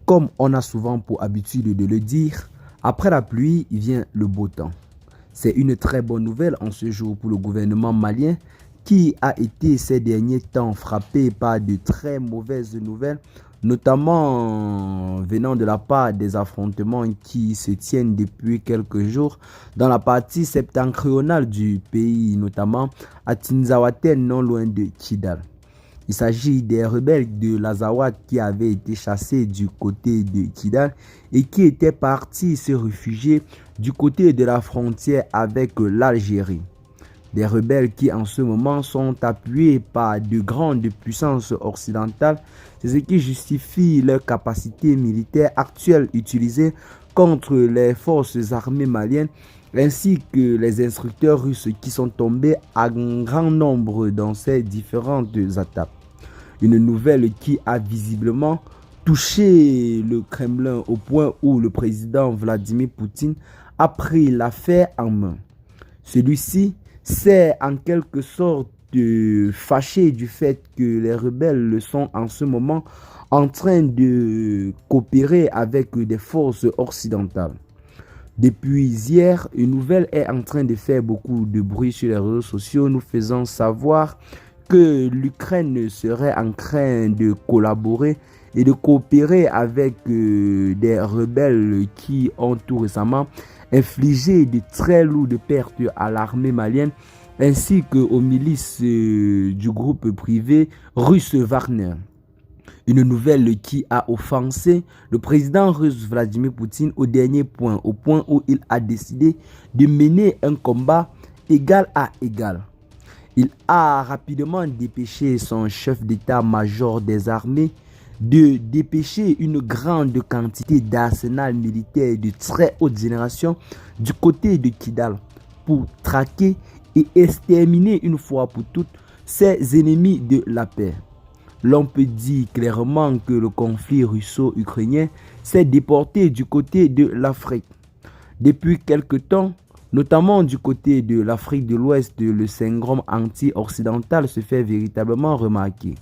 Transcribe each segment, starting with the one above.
Comme on a souvent pour habitude de le dire, après la pluie vient le beau temps. C'est une très bonne nouvelle en ce jour pour le gouvernement malien qui a été ces derniers temps frappé par de très mauvaises nouvelles, notamment venant de la part des affrontements qui se tiennent depuis quelques jours dans la partie septentrionale du pays, notamment à Tinzaouaten, non loin de Kidal. Il s'agit des rebelles de l'Azawad qui avaient été chassés du côté de Kidal et qui étaient partis se réfugier du côté de la frontière avec l'Algérie. Des rebelles qui en ce moment sont appuyés par de grandes puissances occidentales. C'est ce qui justifie leur capacité militaire actuelle utilisée contre les forces armées maliennes ainsi que les instructeurs russes qui sont tombés à grand nombre dans ces différentes attaques. Une nouvelle qui a visiblement touché le Kremlin au point où le président Vladimir Poutine a pris l'affaire en main. Celui-ci s'est en quelque sorte fâché du fait que les rebelles sont en ce moment en train de coopérer avec des forces occidentales. Depuis hier, une nouvelle est en train de faire beaucoup de bruit sur les réseaux sociaux, nous faisant savoir que l'Ukraine serait en train de collaborer et de coopérer avec des rebelles qui ont tout récemment infligé de très lourdes pertes à l'armée malienne ainsi qu'aux milices du groupe privé russe Wagner. Une nouvelle qui a offensé le président russe Vladimir Poutine au dernier point, au point où il a décidé de mener un combat égal à égal. Il a rapidement dépêché son chef d'état-major des armées de dépêcher une grande quantité d'arsenal militaire de très haute génération du côté de Kidal pour traquer et exterminer une fois pour toutes ses ennemis de la paix. L'on peut dire clairement que le conflit russo-ukrainien s'est déporté du côté de l'Afrique. Depuis quelque temps, notamment du côté de l'Afrique de l'Ouest, le syndrome anti-occidental se fait véritablement remarquer.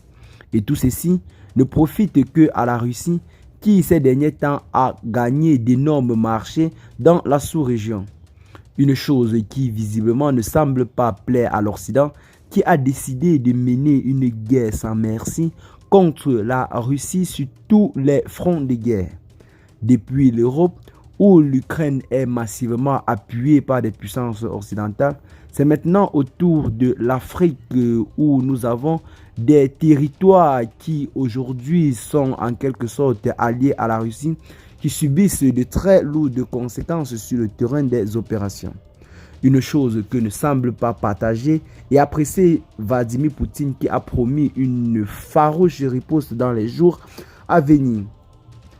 Et tout ceci ne profite que à la Russie qui ces derniers temps a gagné d'énormes marchés dans la sous-région. Une chose qui visiblement ne semble pas plaire à l'Occident qui a décidé de mener une guerre sans merci contre la Russie sur tous les fronts de guerre. Depuis l'Europe, où l'Ukraine est massivement appuyée par des puissances occidentales, c'est maintenant au tour de l'Afrique où nous avons des territoires qui aujourd'hui sont en quelque sorte alliés à la Russie, qui subissent de très lourdes conséquences sur le terrain des opérations. Une chose que ne semble pas partager et apprécier Vladimir Poutine qui a promis une farouche riposte dans les jours à venir.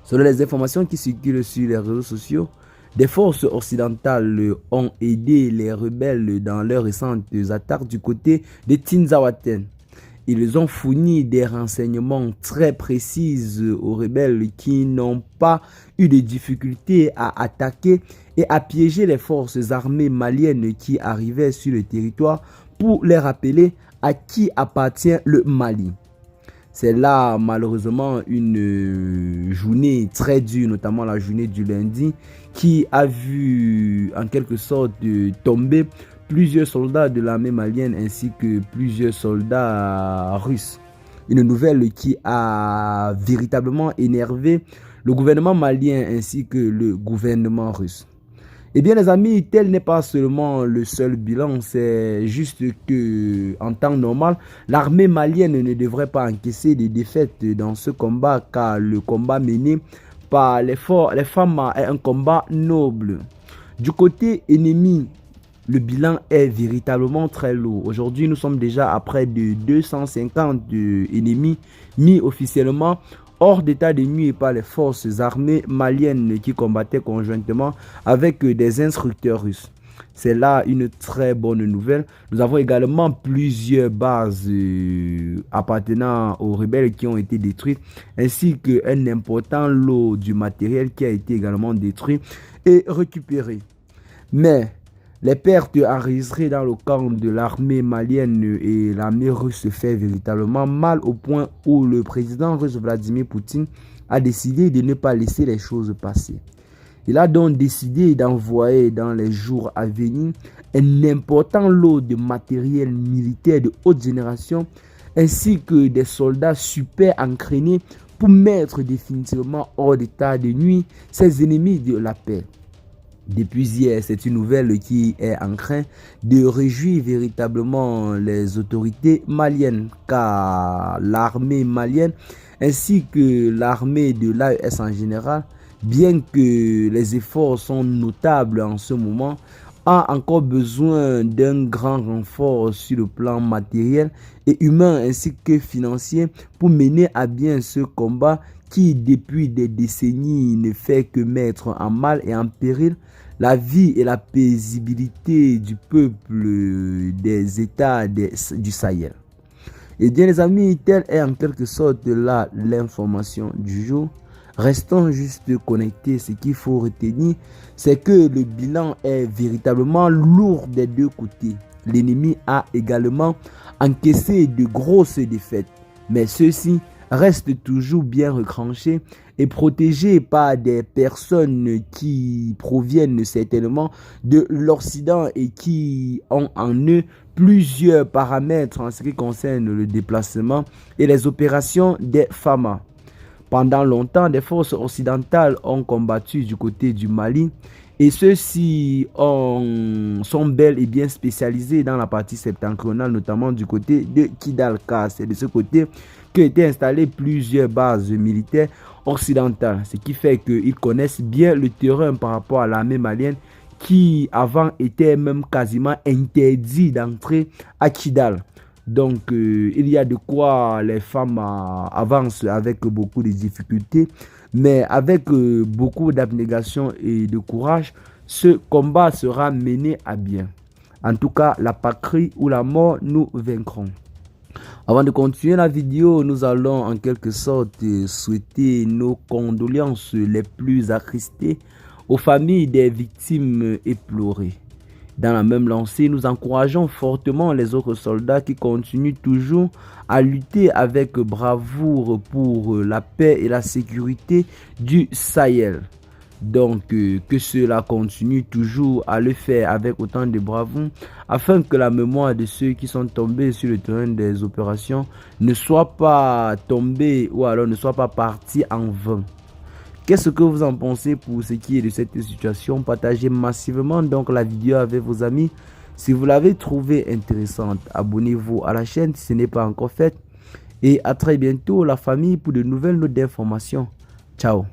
Selon les informations qui circulent sur les réseaux sociaux, des forces occidentales ont aidé les rebelles dans leurs récentes attaques du côté de Tinzaouaten. Ils ont fourni des renseignements très précis aux rebelles qui n'ont pas eu de difficulté à attaquer et à piéger les forces armées maliennes qui arrivaient sur le territoire pour les rappeler à qui appartient le Mali. C'est là malheureusement une journée très dure, notamment la journée du lundi, qui a vu en quelque sorte tomber plusieurs soldats de l'armée malienne ainsi que plusieurs soldats russes. Une nouvelle qui a véritablement énervé le gouvernement malien ainsi que le gouvernement russe. Eh bien les amis, tel n'est pas seulement le seul bilan, c'est juste que en temps normal, l'armée malienne ne devrait pas encaisser des défaites dans ce combat car le combat mené par les femmes est un combat noble. Du côté ennemi, le bilan est véritablement très lourd. Aujourd'hui, nous sommes déjà à près de 250 ennemis mis officiellement hors d'état de nuire par les forces armées maliennes qui combattaient conjointement avec des instructeurs russes. C'est là une très bonne nouvelle. Nous avons également plusieurs bases appartenant aux rebelles qui ont été détruites, ainsi qu'un important lot du matériel qui a été également détruit et récupéré. Mais les pertes enregistrées dans le camp de l'armée malienne et l'armée russe se fait véritablement mal au point où le président russe Vladimir Poutine a décidé de ne pas laisser les choses passer. Il a donc décidé d'envoyer dans les jours à venir un important lot de matériel militaire de haute génération ainsi que des soldats super entraînés pour mettre définitivement hors d'état de nuire ses ennemis de la paix. Depuis hier, c'est une nouvelle qui est en train de réjouir véritablement les autorités maliennes, car l'armée malienne ainsi que l'armée de l'AES en général, bien que les efforts sont notables en ce moment, a encore besoin d'un grand renfort sur le plan matériel et humain ainsi que financier pour mener à bien ce combat qui depuis des décennies ne fait que mettre en mal et en péril la vie et la paisibilité du peuple des États du Sahel. Et bien les amis, telle est en quelque sorte là l'information du jour. Restons juste connectés. Ce qu'il faut retenir, c'est que le bilan est véritablement lourd des deux côtés. L'ennemi a également encaissé de grosses défaites, mais ceux-ci restent toujours bien retranchés et protégés par des personnes qui proviennent certainement de l'Occident et qui ont en eux plusieurs paramètres en ce qui concerne le déplacement et les opérations des FAMA. Pendant longtemps, des forces occidentales ont combattu du côté du Mali et ceux-ci sont bel et bien spécialisés dans la partie septentrionale, notamment du côté de Kidal, car c'est de ce côté qu'étaient installées plusieurs bases militaires occidentales, ce qui fait qu'ils connaissent bien le terrain par rapport à l'armée malienne qui avant était même quasiment interdit d'entrer à Kidal. Donc, il y a de quoi les femmes avancent avec beaucoup de difficultés, mais avec beaucoup d'abnégation et de courage, ce combat sera mené à bien. En tout cas, la patrie ou la mort, nous vaincrons. Avant de continuer la vidéo, nous allons en quelque sorte souhaiter nos condoléances les plus attristées aux familles des victimes éplorées. Dans la même lancée, nous encourageons fortement les autres soldats qui continuent toujours à lutter avec bravoure pour la paix et la sécurité du Sahel. Donc, que cela continue toujours à le faire avec autant de bravoure afin que la mémoire de ceux qui sont tombés sur le terrain des opérations ne soit pas tombée ou alors ne soit pas partie en vain. Qu'est-ce que vous en pensez pour ce qui est de cette situation? Partagez massivement donc la vidéo avec vos amis. Si vous l'avez trouvée intéressante, abonnez-vous à la chaîne si ce n'est pas encore fait. Et à très bientôt la famille pour de nouvelles notes d'informations. Ciao.